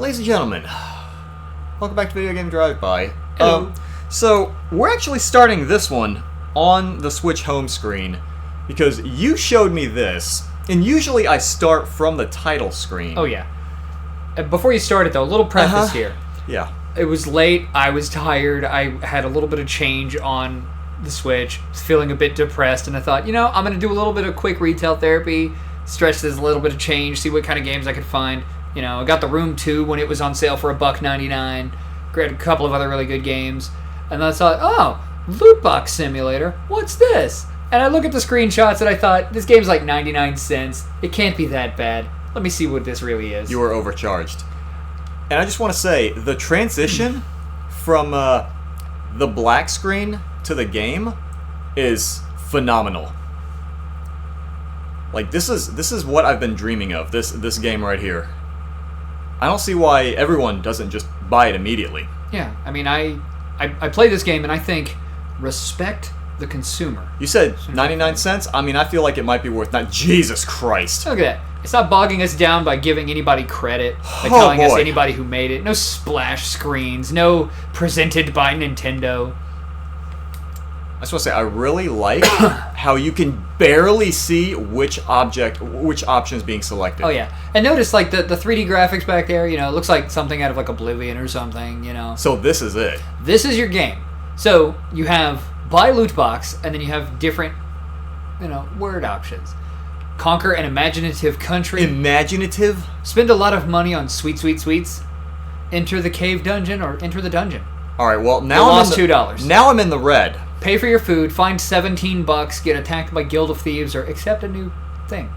Ladies and gentlemen, welcome back to Video Game Drive-By. Hello. So, we're actually starting this one on the Switch home screen because you showed me this, and usually I start from the title screen. Oh, yeah. Before you start it, though, a little preface here. Yeah. It was late, I was tired, I had a little bit of change on the Switch, was feeling a bit depressed, and I thought, I'm going to do a little bit of quick retail therapy, stretch this a little bit of change, see what kind of games I could find. I got the Room 2 when it was on sale for $1.99. Grabbed a couple of other really good games. And then I thought, oh, Loot Box Simulator. What's this? And I look at the screenshots and I thought, this game's like 99 cents. It can't be that bad. Let me see what this really is. You were overcharged. And I just want to say, the transition from the black screen to the game is phenomenal. Like, this is what I've been dreaming of, this game right here. I don't see why everyone doesn't just buy it immediately. Yeah, I mean, I play this game and I think, respect the consumer. You said 99 cents? I mean, I feel like it might be worth that. Jesus Christ. Look at that. It's not bogging us down by giving anybody credit, by telling us anybody who made it. No splash screens, no presented by Nintendo. I just want to say, I really like how you can barely see which option is being selected. Oh, yeah. And notice, like, the 3D graphics back there, it looks like something out of, like, Oblivion or something, So this is it. This is your game. So you have buy loot box, and then you have different, word options. Conquer an imaginative country. Imaginative? Spend a lot of money on sweet, sweet sweets. Enter the cave dungeon or enter the dungeon. All right, well, now I'm $2. Now I'm in the red. Pay for your food, find $17, get attacked by Guild of Thieves, or accept a new thing.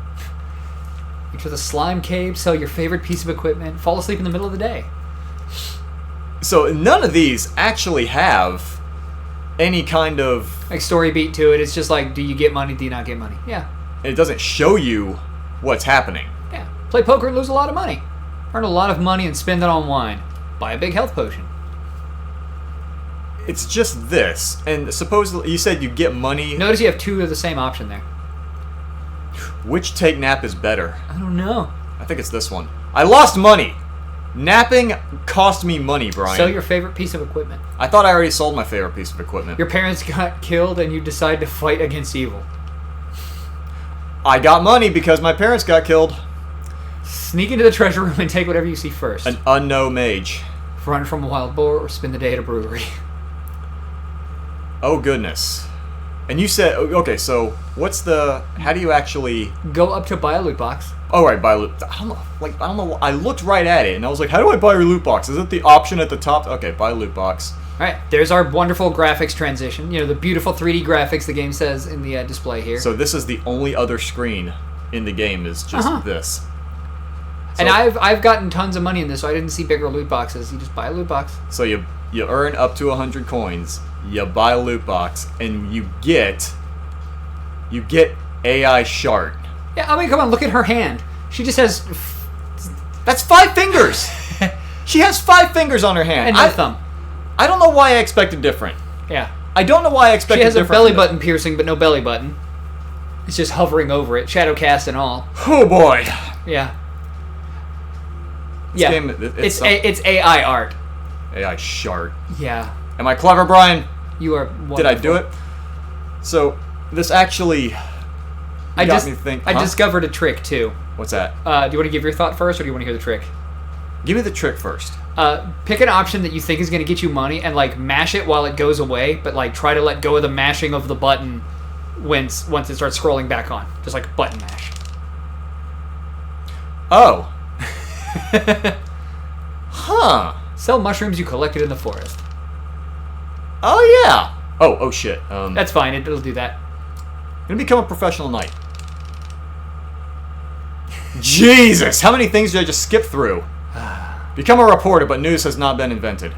Enter the slime cave, sell your favorite piece of equipment, fall asleep in the middle of the day. So none of these actually have any kind of... like story beat to it. It's just like, do you get money, do you not get money? Yeah. It doesn't show you what's happening. Yeah. Play poker and lose a lot of money. Earn a lot of money and spend it on wine. Buy a big health potion. It's just this, and supposedly you said you get money. Notice you have two of the same option there. Which take nap is better? I don't know. I think it's this one. I lost money. Napping cost me money, Brian. Sell your favorite piece of equipment. I thought I already sold my favorite piece of equipment. Your parents got killed and you decide to fight against evil. I got money because my parents got killed. Sneak into the treasure room and take whatever you see first. An unknown mage. Run from a wild boar or spend the day at a brewery. Oh, goodness. And you said, okay, so what's the, how do you actually... go up to buy a loot box. Oh, right, buy a loot. I don't know. I looked right at it, and I was like, how do I buy a loot box? Is it the option at the top? Okay, buy a loot box. All right, there's our wonderful graphics transition. The beautiful 3D graphics the game says in the display here. So this is the only other screen in the game is just this. So, and I've gotten tons of money in this, so I didn't see bigger loot boxes. You just buy a loot box. So you earn up to 100 coins. You buy a loot box, and you get AI Shard. Yeah, I mean, come on, look at her hand. She just has... that's 5 fingers! She has 5 fingers on her hand. And no thumb. I don't know why I expected different. Yeah. I don't know why I expected different. She has a belly button piercing, but no belly button. It's just hovering over it, shadow cast and all. Oh, boy. Yeah. This game, it's AI art. AI Shard. Yeah. Am I clever, Brian? You are wonderful. Did I do it? So, this actually got me thinking. I discovered a trick, too. What's that? Do you want to give your thought first, or do you want to hear the trick? Give me the trick first. Pick an option that you think is going to get you money, and, mash it while it goes away, but, try to let go of the mashing of the button once it starts scrolling back on. Just, button mash. Oh. Huh. Sell mushrooms you collected in the forest. Oh, yeah. Oh, shit. That's fine. It'll do that. I'm gonna become a professional knight. Jesus! How many things did I just skip through? Become a reporter, but news has not been invented.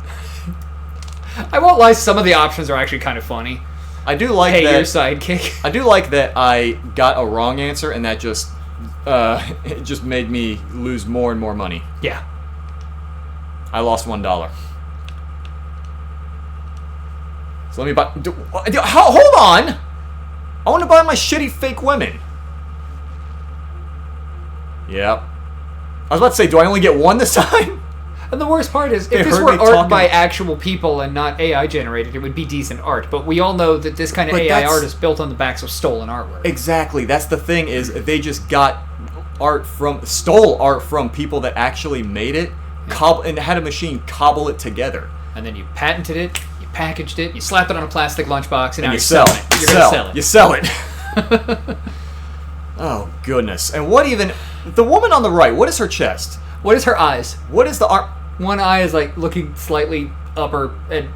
I won't lie, some of the options are actually kind of funny. I do like that... your sidekick. I do like that I got a wrong answer, and that just... it just made me lose more and more money. Yeah. I lost $1. So let me buy... hold on! I want to buy my shitty fake women. Yep. I was about to say, do I only get one this time? And the worst part is, They if this heard were me art talking- by actual people and not AI generated, it would be decent art. But we all know that this kind of But AI that's- art is built on the backs of stolen artwork. Exactly. That's the thing is they just stole art from people that actually made it, and had a machine cobble it together. And then you patented it, you packaged it, you slapped it on a plastic lunchbox, and now And you're selling it. You're going to sell it. You sell it. Oh goodness! And what even? The woman on the right. What is her chest? What is her eyes? What is the arm? One eye is like looking slightly upper. And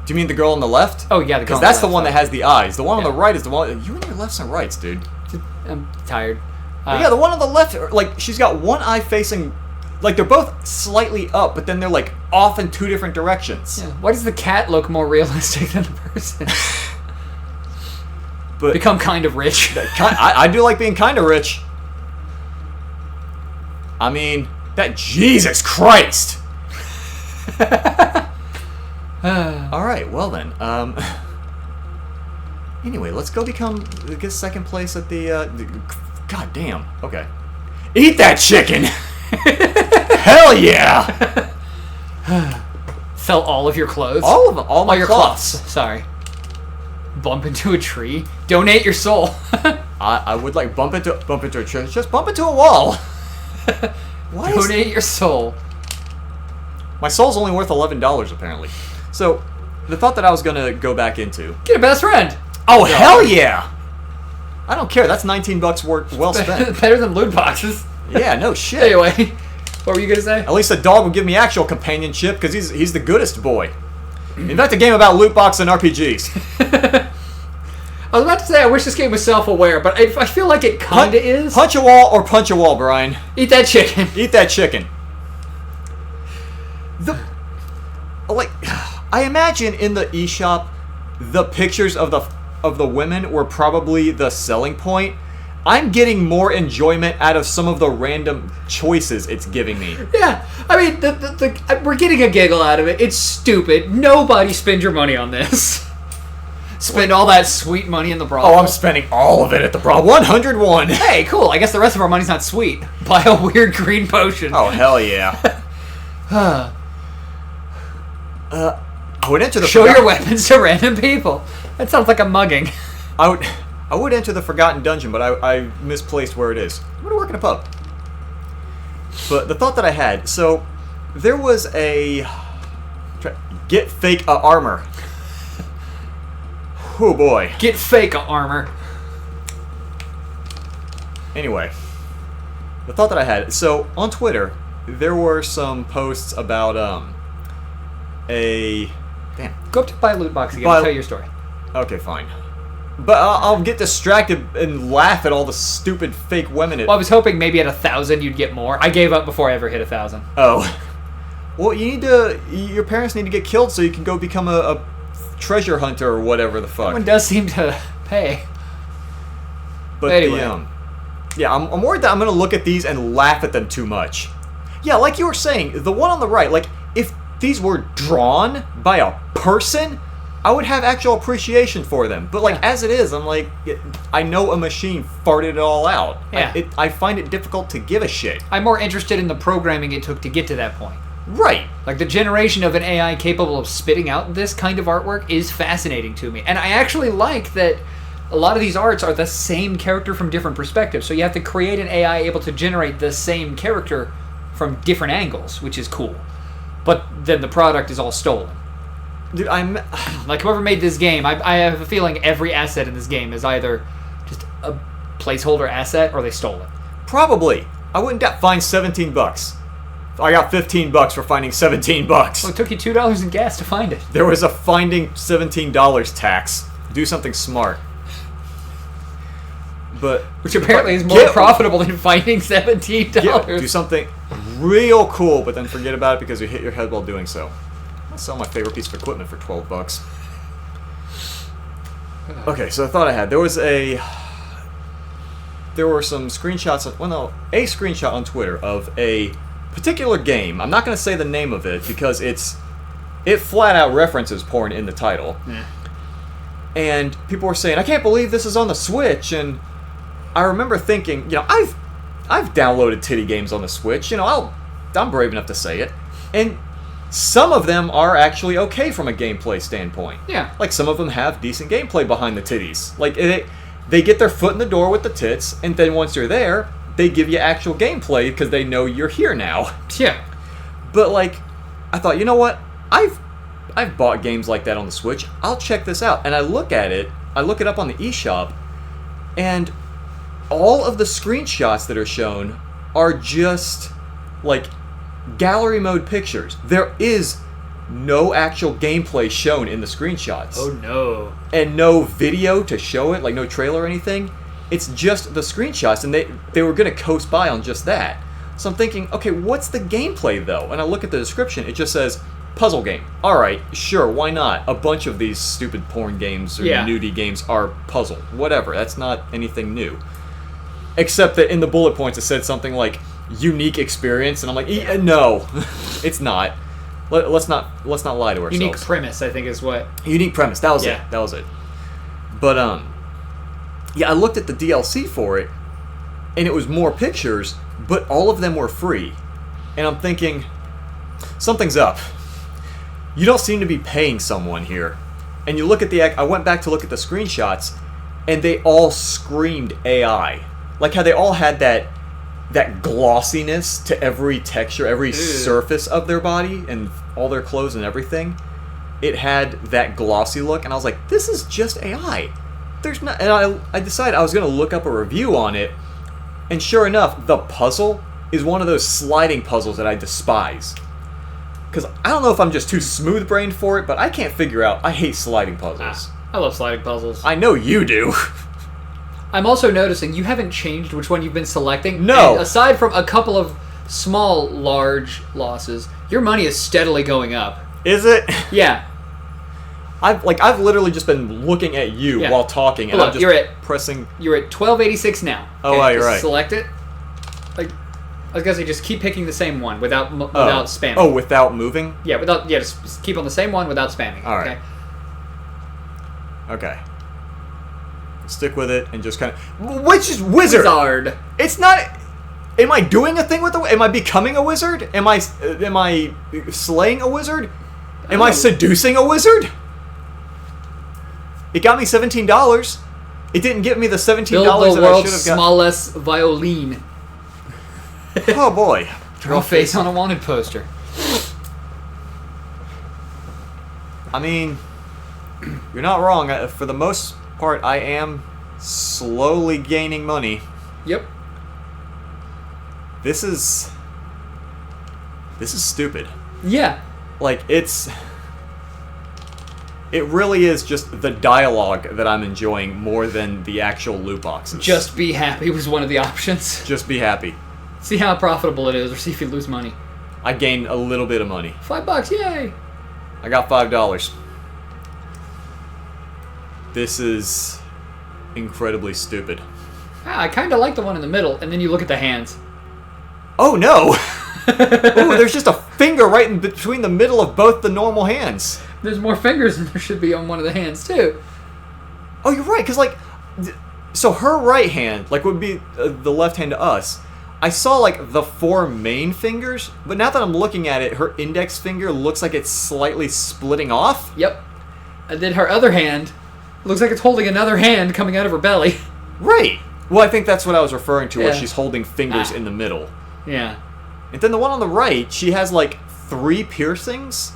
Do you mean the girl on the left? oh yeah, the Because girl on that's the left one that side. has the eyes. The one on Yeah. the right is the one. You and your lefts and rights, dude. I'm tired. Yeah, the one on the left, like she's got one eye facing, like they're both slightly up, but then they're like off in two different directions. Yeah. Why does the cat look more realistic than the person? But Become kind of rich. I do like being kind of rich. I mean, that Jesus Christ. All right, well then. Anyway, let's go get second place at the. God damn. Okay. Eat that chicken. Hell yeah. Sell all of your clothes. All of them. All my your cloths. cloths. Sorry. Bump into a tree. Donate your soul. I would like bump into a church. Just bump into a wall. Why is Donate your soul. my soul's only worth $11 apparently? So, the thought that I was gonna go back into. Get a best friend. Oh hell yeah! I don't care. That's $19 worth well spent. Better than loot boxes. Yeah, no shit. Anyway, what were you gonna say? At least the dog will give me actual companionship because he's the goodest boy. In fact, a game about loot box and RPGs. I was about to say I wish this game was self-aware, but I feel like it kinda is. Punch a wall or punch a wall, Brian. Eat that chicken. Eat that chicken. I imagine in the eShop, the pictures of the women were probably the selling point. I'm getting more enjoyment out of some of the random choices it's giving me. Yeah, I mean, we're getting a giggle out of it. It's stupid. Nobody spend your money on this. Spend all that sweet money in the brothel. Oh, I'm spending all of it at the 101. Hey, cool. I guess the rest of our money's not sweet. Buy a weird green potion. Oh, hell yeah. I would enter the Show your weapons to random people. That sounds like a mugging. I would enter the Forgotten Dungeon, but I misplaced where it is. I'm gonna work in a pub. But the thought that I had, so there was a get fake armor. Oh boy. Get fake armor. Anyway, the thought that I had, so on Twitter, there were some posts about Go up to buy a loot box again Buy- and tell your story. Okay, fine. But I'll get distracted and laugh at all the stupid fake women. Well, I was hoping maybe at 1,000 you'd get more. I gave up before I ever hit 1,000. Oh. Well, your parents need to get killed so you can go become a treasure hunter or whatever the fuck. One does seem to pay. But anyway. I'm worried that I'm going to look at these and laugh at them too much. Yeah, like you were saying, the one on the right, like, if these were drawn by a person, I would have actual appreciation for them. But, like, as it is, I'm like, I know a machine farted it all out. Yeah. I find it difficult to give a shit. I'm more interested in the programming it took to get to that point. Right. Like, the generation of an AI capable of spitting out this kind of artwork is fascinating to me. And I actually like that a lot of these arts are the same character from different perspectives. So you have to create an AI able to generate the same character from different angles, which is cool. But then the product is all stolen. Dude, Like, whoever made this game, I have a feeling every asset in this game is either just a placeholder asset or they stole it. Probably. I wouldn't doubt. Find $17. I got $15 for finding $17. Well, it took you $2 in gas to find it. There was a finding $17 tax. Do something smart. But Which apparently is more profitable than finding $17. do something real cool, but then forget about it because you hit your head while doing so. I'll sell my favorite piece of equipment for $12. Okay, so the thought I had, there were some screenshots. A screenshot on Twitter of a particular game. I'm not going to say the name of it because it flat out references porn in the title. Yeah. And people were saying, I can't believe this is on the Switch. And I remember thinking, I've downloaded titty games on the Switch. I'm brave enough to say it. And some of them are actually okay from a gameplay standpoint. Yeah. Like, some of them have decent gameplay behind the titties. Like, they get their foot in the door with the tits, and then once you're there, they give you actual gameplay because they know you're here now. Yeah. But, like, I thought, you know what? I've bought games like that on the Switch. I'll check this out. And I look at it. I look it up on the eShop, and all of the screenshots that are shown are just, like, gallery mode pictures. There is no actual gameplay shown in the screenshots. Oh no. And no video to show it, like no trailer or anything. It's just the screenshots, and they were going to coast by on just that. So I'm thinking, okay, what's the gameplay though? And I look at the description, it just says, puzzle game. Alright, sure, why not? A bunch of these stupid porn games or nudie games are puzzle. Whatever, that's not anything new. Except that in the bullet points it said something like, unique experience, and I'm like, no, it's not. Let's not lie to ourselves. Unique premise, I think, is what. Unique premise. That was it. That was it. But yeah, I looked at the DLC for it, and it was more pictures, but all of them were free, and I'm thinking, something's up. You don't seem to be paying someone here, and you look at I went back to look at the screenshots, and they all screamed AI, like how they all had that glossiness to every texture, every surface of their body, and all their clothes and everything. It had that glossy look, and I was like, this is just AI. There's not. And I decided I was going to look up a review on it, and sure enough, the puzzle is one of those sliding puzzles that I despise. Because I don't know if I'm just too smooth-brained for it, but I can't figure out. I hate sliding puzzles. I love sliding puzzles. I know you do. I'm also noticing you haven't changed which one you've been selecting. No. And aside from a couple of small, large losses, your money is steadily going up. Is it? Yeah. I've literally just been looking at you while talking, and look, I'm just pressing. You're at 1286 now. Oh, wow, you're right. Select it. Like, I was gonna say, just keep picking the same one without spamming. Oh, without moving? Yeah, just keep on the same one without spamming. All right. Okay. Stick with it and just kind of. Which is wizard? It's not. Am I doing a thing with the? Am I becoming a wizard? Am I slaying a wizard? Am I seducing a wizard? It got me $17. It didn't give me the $17 Build that the I should world's have got. smallest violin. Oh boy. Draw face on a wanted poster. I mean, you're not wrong. For the most part, I am slowly gaining money. Yep. This is stupid. Yeah. Like, it really is just the dialogue that I'm enjoying more than the actual loot boxes. Just be happy was one of the options. Just be happy. See how profitable it is, or see if you lose money. I gained a little bit of money. $5, yay! I got $5. This is incredibly stupid. I kind of like the one in the middle, and then you look at the hands. Oh no! Ooh, there's just a finger right in between the middle of both the normal hands. There's more fingers than there should be on one of the hands, too. Oh, you're right, because, like, so her right hand, like, would be the left hand to us. I saw, like, the 4 main fingers, but now that I'm looking at it, her index finger looks like it's slightly splitting off. Yep. And then her other hand looks like it's holding another hand coming out of her belly. Right. Well, I think that's what I was referring to, where Yeah. she's holding fingers in the middle. Yeah. And then the one on the right, she has, like, 3 piercings.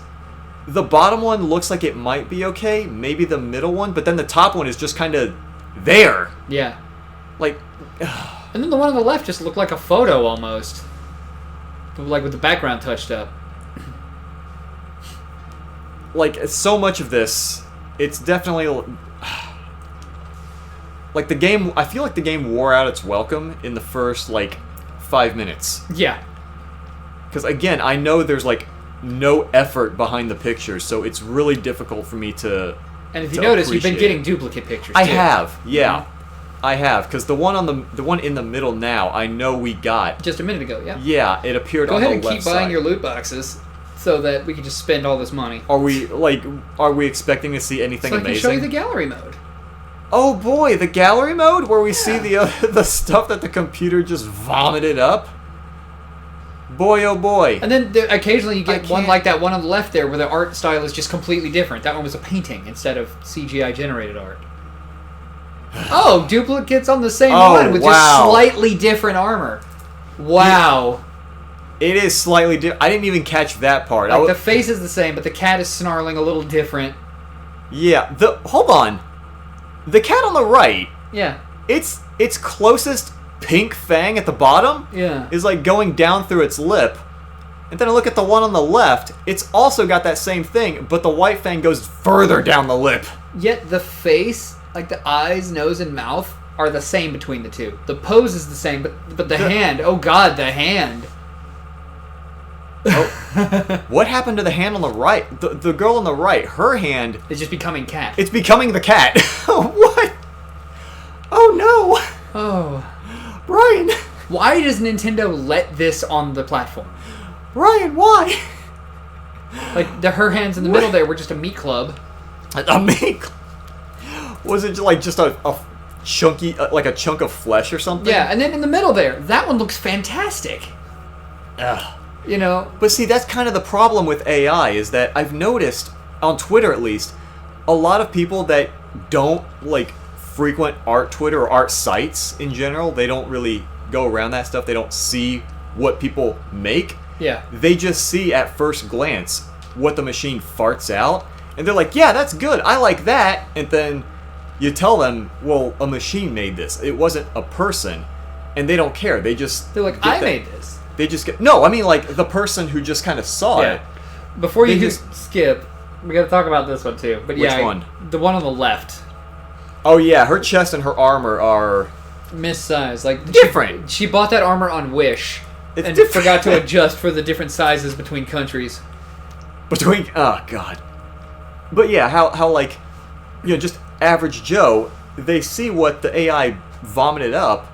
The bottom one looks like it might be okay, maybe the middle one, but then the top one is just kind of there. Yeah. Like, And then the one on the left just looked like a photo almost. Like with the background touched up. like, so much of this, it's definitely... Like, the game... I feel like the game wore out its welcome in the first, like, 5 minutes. Yeah. Because, again, I know there's, like, no effort behind the pictures, so it's really difficult for me to... And if you notice, you've been getting duplicate pictures, I too. have, yeah. Mm-hmm. I have, because the one in the middle now, I know we got... Just a minute ago, yeah. Yeah, it appeared on the left side. Go ahead and keep buying your loot boxes so that we can just spend all this money. Are we expecting to see anything so I can amazing? show you the gallery mode. Oh boy, the gallery mode where we see the stuff that the computer just vomited up. Boy, oh boy. And then occasionally you get one can't- like that one on the left there where the art style is just completely different. That one was a painting instead of CGI generated art. Oh, duplicates on the same one with just slightly different armor. Wow. It is slightly different. I didn't even catch that part. Like the face is the same, but the cat is snarling a little different. Yeah. Hold on. The cat on the right. Yeah. Its closest pink fang at the bottom. Yeah. Is like going down through its lip. And then I look at the one on the left. It's also got that same thing, but the white fang goes further down the lip. Yet the face, like the eyes, nose, and mouth, are the same between the two. The pose is the same, but the hand. Oh God, the hand. Oh. What happened to the hand on the right? The girl on the right, her hand... It's just becoming cat. It's becoming the cat. What? Oh no. Oh. Brian. Why does Nintendo let this on the platform? Ryan, why? Like, her hands in the middle there were just a meat club. A meat club? Was it just a chunky, like a chunk of flesh or something? Yeah, and then in the middle there, that one looks fantastic. Ugh. You know? But see, that's kind of the problem with AI, is that I've noticed, on Twitter at least, a lot of people that don't, like, frequent art Twitter or art sites in general, they don't really go around that stuff, they don't see what people make. Yeah. They just see at first glance what the machine farts out, and they're like, yeah, that's good, I like that, and then you tell them, well, a machine made this, it wasn't a person, and they don't care, they're like, I made this. They just get... No, I mean, like, the person who just kind of saw it. Before you just skip, we gotta talk about this one too. But Which one? The one on the left. Oh, yeah, her chest and her armor are... Missized. Like, different. She bought that armor on Wish. It's and different. forgot to adjust for the different sizes between countries. Oh, God. But yeah, how like, you know, just average Joe, they see what the AI vomited up,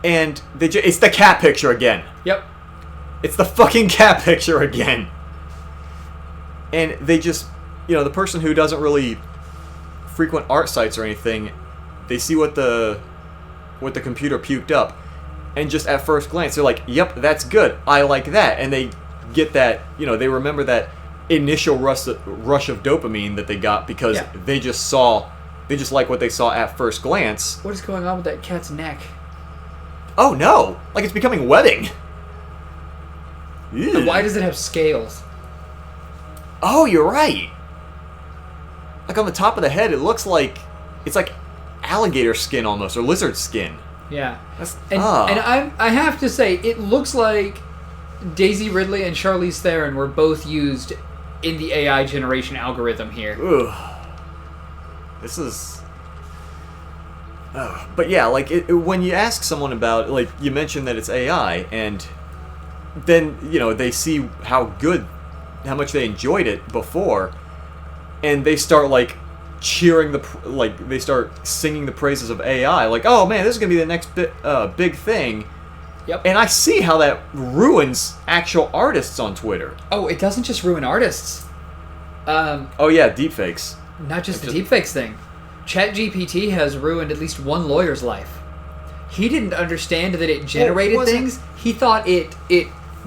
and it's the cat picture again. Yep. It's the fucking cat picture again. And they just, you know, the person who doesn't really frequent art sites or anything, they see what the computer puked up, and just at first glance, they're like, yep, that's good, I like that. And they get that, you know, they remember that initial rush of dopamine that they got because they just like what they saw at first glance. What is going on with that cat's neck? Oh no! Like it's becoming webbing. And why does it have scales? Oh, you're right. Like on the top of the head, it looks like it's like alligator skin almost, or lizard skin. Yeah. And I have to say, it looks like Daisy Ridley and Charlize Theron were both used in the AI generation algorithm here. Ugh. This is... But yeah, like, when you ask someone about, like, you mentioned that it's AI, and then, you know, they see how much they enjoyed it before, and they start, like, cheering they start singing the praises of AI, like, oh man, this is gonna be the next big thing. Yep. And I see how that ruins actual artists on Twitter. Oh, it doesn't just ruin artists. Oh yeah, deepfakes. Not just the deepfakes thing. ChatGPT has ruined at least one lawyer's life. He didn't understand that it generated things. He thought it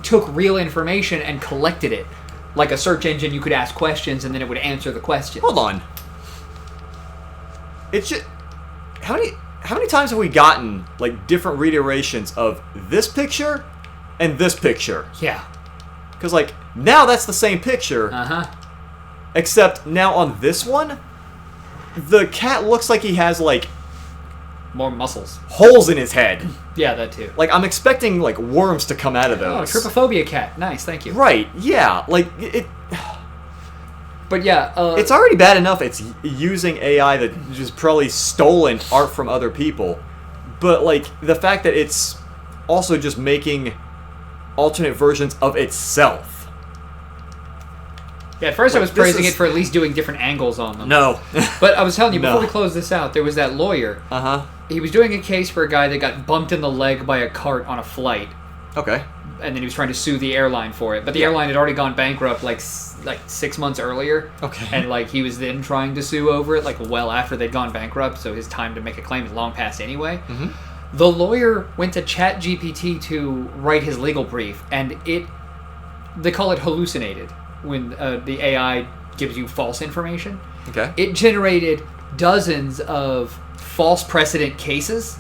took real information and collected it. Like a search engine, you could ask questions and then it would answer the question. Hold on. It's just... How many times have we gotten, like, different reiterations of this picture and this picture? Yeah. Because, like, now that's the same picture. Uh-huh. Except now on this one, the cat looks like he has, like... more muscles. Holes in his head. Yeah, that too. Like, I'm expecting, like, worms to come out of those. Oh, trypophobia cat. Nice, thank you. Right, yeah. Like, it... But yeah, it's already bad enough it's using AI that just probably stolen art from other people. But, like, the fact that it's also just making alternate versions of itself. Yeah, at first I was praising it for at least doing different angles on them. No. But I was telling you, before we close this out, there was that lawyer. Uh-huh. He was doing a case for a guy that got bumped in the leg by a cart on a flight. Okay. And then he was trying to sue the airline for it. But the airline had already gone bankrupt like 6 months earlier. Okay. And like he was then trying to sue over it like well after they'd gone bankrupt, so his time to make a claim is long past anyway. Mm-hmm. The lawyer went to ChatGPT to write his legal brief, and they call it hallucinated when the AI gives you false information. Okay. It generated dozens of false precedent cases.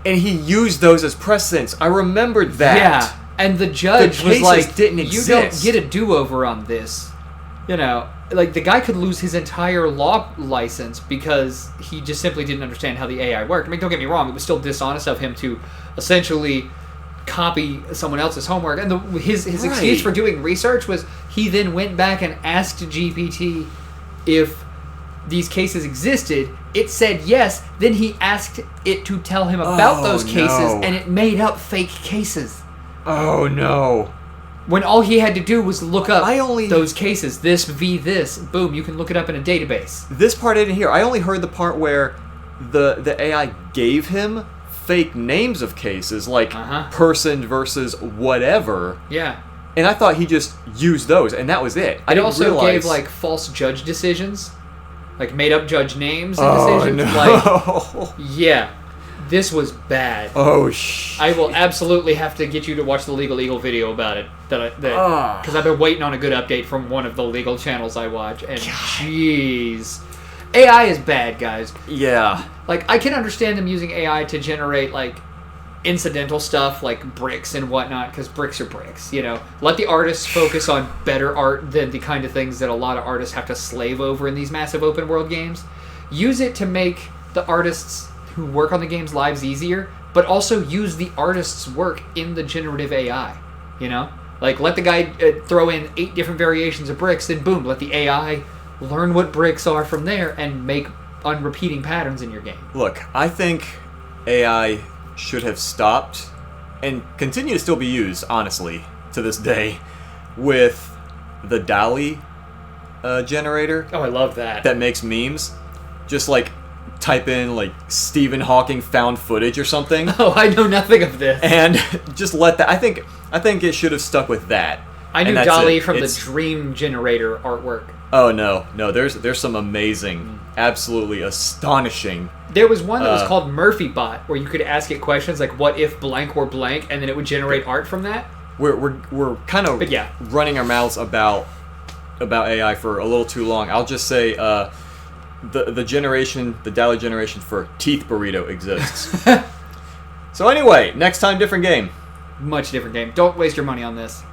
And he used those as precedents. I remembered that. Yeah. And the judge was cases like, didn't you exist. don't get a do-over on this. You know, like the guy could lose his entire law license because he just simply didn't understand how the AI worked. I mean, don't get me wrong, it was still dishonest of him to essentially copy someone else's homework. And his Right. excuse for doing research was he then went back and asked GPT if these cases existed. It said yes. Then he asked it to tell him about those cases, no. and it made up fake cases. Oh, no. When all he had to do was look up I those cases, this v this, boom, you can look it up in a database. This part I didn't hear. I only heard the part where the AI gave him fake names of cases, like person versus whatever. Yeah. And I thought he just used those, and that was it. I It didn't also realize... gave like false judge decisions, like made up judge names and Oh, decisions. no. Like, yeah, this was bad. Oh, shit. I will absolutely have to get you to watch the Legal Eagle video about it. Because I've been waiting on a good update from one of the legal channels I watch, and jeez, AI is bad, guys. Yeah. Like, I can understand them using AI to generate like incidental stuff like bricks and whatnot, because bricks are bricks. You know, let the artists focus on better art than the kind of things that a lot of artists have to slave over in these massive open world games. Use it to make the artists who work on the game's lives easier, but also use the artist's work in the generative AI. You know, like let the guy throw in 8 different variations of bricks, then boom, let the AI learn what bricks are from there and make unrepeating patterns in your game. Look, I think AI should have stopped and continue to still be used, honestly, to this day, with the DALL-E generator Oh, I love that. that makes memes. Just like type in like Stephen Hawking found footage or something, Oh, I know nothing of this. and just let that. I think it should have stuck with that. I knew And that's Dolly it. from It's- the Dream Generator artwork. Oh no, there's some amazing, absolutely astonishing. There was one that was called Murphy Bot, where you could ask it questions like, what if blank were blank, and then it would generate art from that. We're kind of But yeah. running our mouths about AI for a little too long. I'll just say the DALL-E generation for Teeth Burrito exists. So anyway, next time, different game. Much different game. Don't waste your money on this.